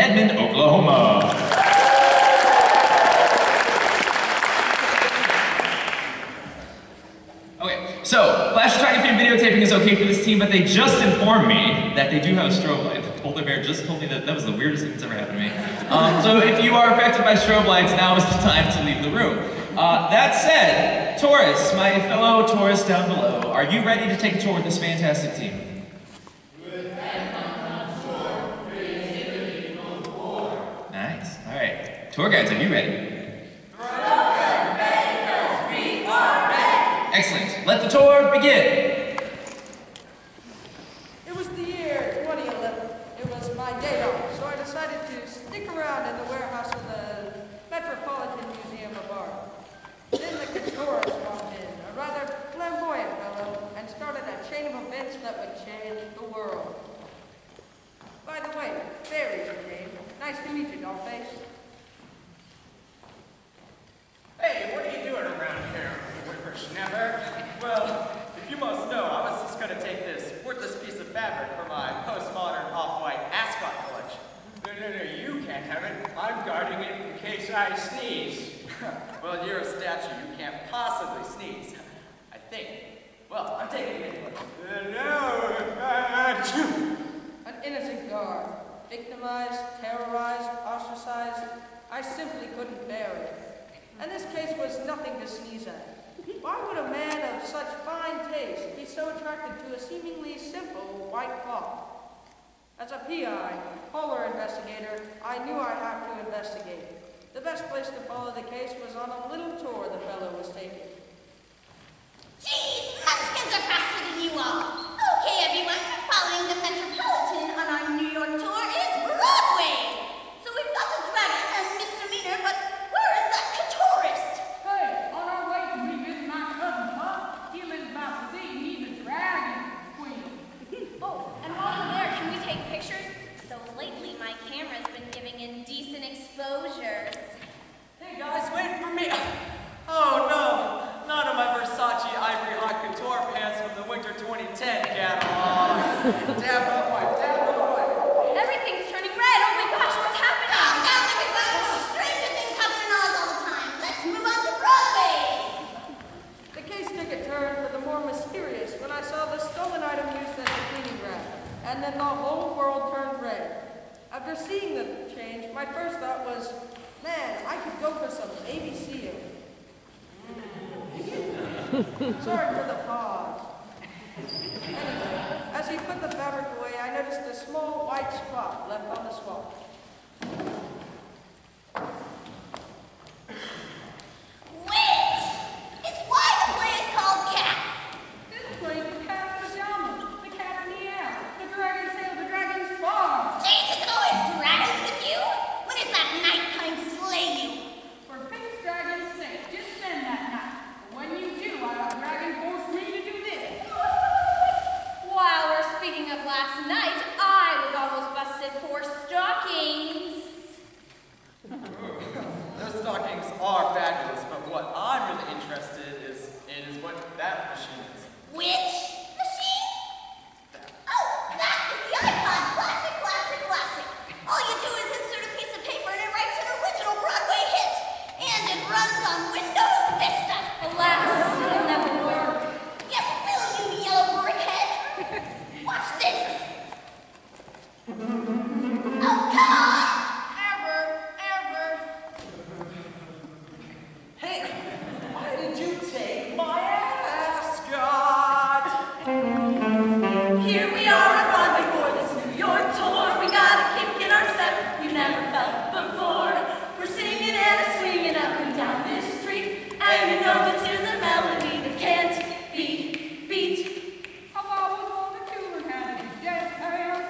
Edmond, Oklahoma. Okay, so flash photography and videotaping is okay for this team, but they just informed me that they do have a strobe light. The polar bear just told me that was the weirdest thing that's ever happened to me. So if you are affected by strobe lights, now is the time to leave the room. That said, Taurus, my fellow Taurus down below, are you ready to take a tour with this fantastic team? Nice. All right. Tour guides, are you ready? Excellent. Let the tour begin. It was the year 2011. It was my day off, so I decided to stick around in the warehouse of the Metropolitan Museum of Art. Then the Couturist walked in, a rather flamboyant fellow, and started a chain of events that would change the world. By the way, Barry's your name. Nice to meet you, Dollface. Hey, what are you doing around here, whippersnapper? Well, if you must know, I was just going to take this worthless piece of fabric for my postmodern off-white ascot collection. No, you can't have it. I'm guarding it in case I sneeze. Well, you're a statue. You can't possibly sneeze. I think. Well, I'm taking it anyway. No. An innocent guard. Victimized, terrorized, ostracized. I simply couldn't bear it. And this case was nothing to sneeze at. Why would a man of such fine taste be so attracted to a seemingly simple white cloth? As a PI, polar investigator, I knew I'd have to investigate. The best place to follow the case was on a little tour the fellow was taking. Geez, munchkins are faster than you all. Okay, everyone, following the Metropolitan on our New York tour is Broadway. So we've got the dragon and misdemeanor, but where is that Couturist? Hey, on our way to revisit my cousin Pop, he lives about the sea, and he's a dragon queen. Oh, and while we're there, can we take pictures? Though lately my camera's been giving indecent exposures. Hey guys, wait for me. Oh no, none of my Versace Ivory Hot Couture pants from the winter 2010 catalog. Dab up my. Everything's turning red. Oh my gosh, what's happening? Calm down, everyone. Stranger things happen in Oz all the time. Let's move on to Broadway. The case took a turn for the more mysterious when I saw the stolen item used as a cleaning rack, and then the whole world turned red. After seeing the change, my first thought was, man, I could go for some ABC. Sorry for the pause. Anyway, as he put the fabric away, I noticed a small white spot left on the swatch. Which is why the play is called Cats. This place is Cat's pajamas. The cat's in the air. The dragon sail, the dragon's farm. Jeez, it's always dragons with you. When is that night coming to slay you? For Prince Dragon's sake, just send that night. When you do, our dragon forced me to do this. While we're speaking of last night, I was almost busted for stockings. Those stockings are fabulous, but what I'm really interested in is what that machine is. Which machine? Oh, that is the iPod. Classic, classic, classic. All you do is insert a piece of paper and it writes an original Broadway hit. And it runs on Windows Vista. Alas, it'll never work. Yes, will you, yellow brickhead? Watch this. Oh, come on. Ever. Hey, why did you take my ascot? Here we are at Broadway for this New York tour. We got a kick in our step you never felt before. We're singing and swinging up and down this street, and you know this is a melody that can't be beat. I've always wanted to learn how to do jazz hands.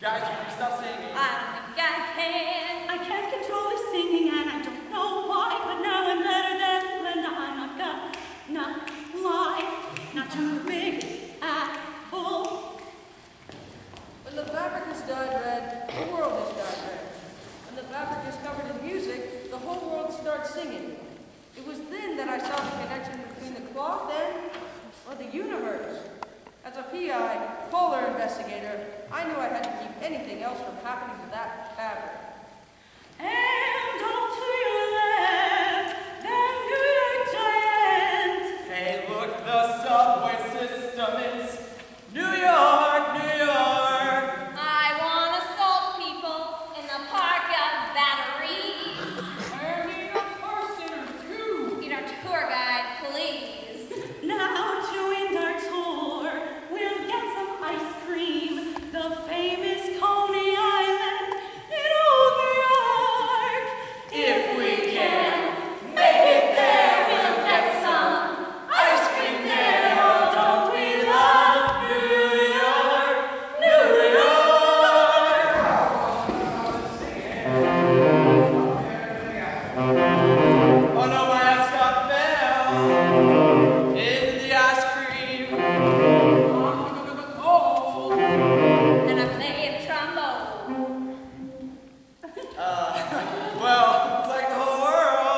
Guys, will you stop singing? I think I can. I can't control the singing, and I don't know why, but now I'm better than when I'm not lie. Not too big apple. When the fabric is dyed red, the world is dyed red. When the fabric is covered in music, the whole world starts singing. It was then that I saw the connection between the cloth and the universe. As a PI, polar investigator, I knew I had to keep anything else from happening to that fabric.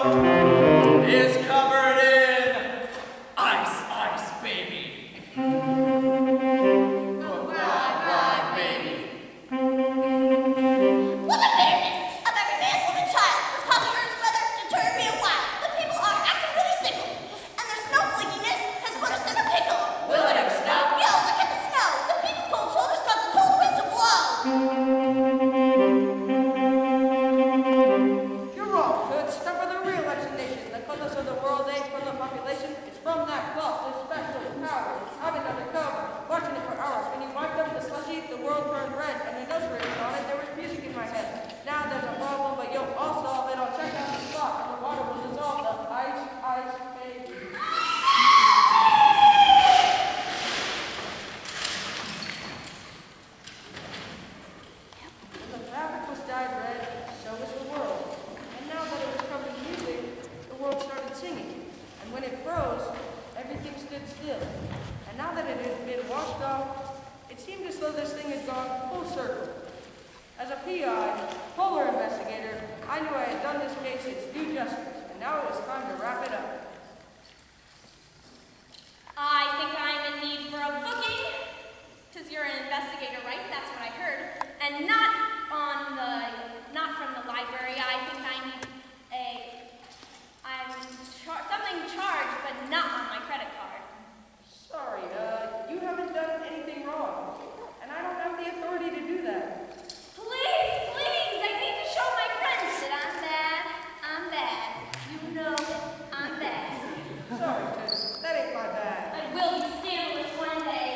is covered in ice, ice, baby. Goodbye, baby. What the bitterness of every man, woman, child is causing Earth's weather to turn real wild. The people are acting really sickle, and their snowflakiness has put us in a pickle. Will it ever stop? Yo, look at the snow. The people's cold shoulders cause the cold wind to blow. You're wrong, Toots. Start with the real explanation. The cause of the world ain't from the population. It's from that clock, this special power. I've been undercover, watching it for hours. When you wiped up the slushy, the world turned red, and the notes written on it, there was music in my head. Now there's a problem, but you'll all solve it. I'll check out the spot, and the water will dissolve the ice, ice, baby. When the fabric was dyed red, so was the world. And now that it was covered in music, the world started singing. And when it froze, everything stood still. And now that it had been washed off, it seemed as though this thing had gone full circle. As a PI, polar investigator, I knew I had done this case its due justice, and now it was time to wrap it up. I think I'm in need for a booking, because you're an investigator, right? That's what I heard. And not from the library. I think I need something charged, but not on my credit card. Sorry, you haven't done anything wrong, and I don't have the authority to do that. Please, please, I need to show my friends that I'm bad. I'm bad. You know I'm bad. Sorry, Toots, that ain't my bag. I will be scandalous one day.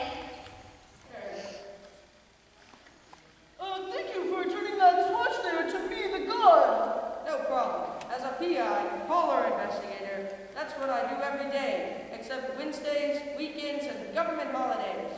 Thank you for turning that swatch there to be the god. No problem. As a PI, polar investigator, that's what I do every day, except Wednesdays, weekends, and government holidays.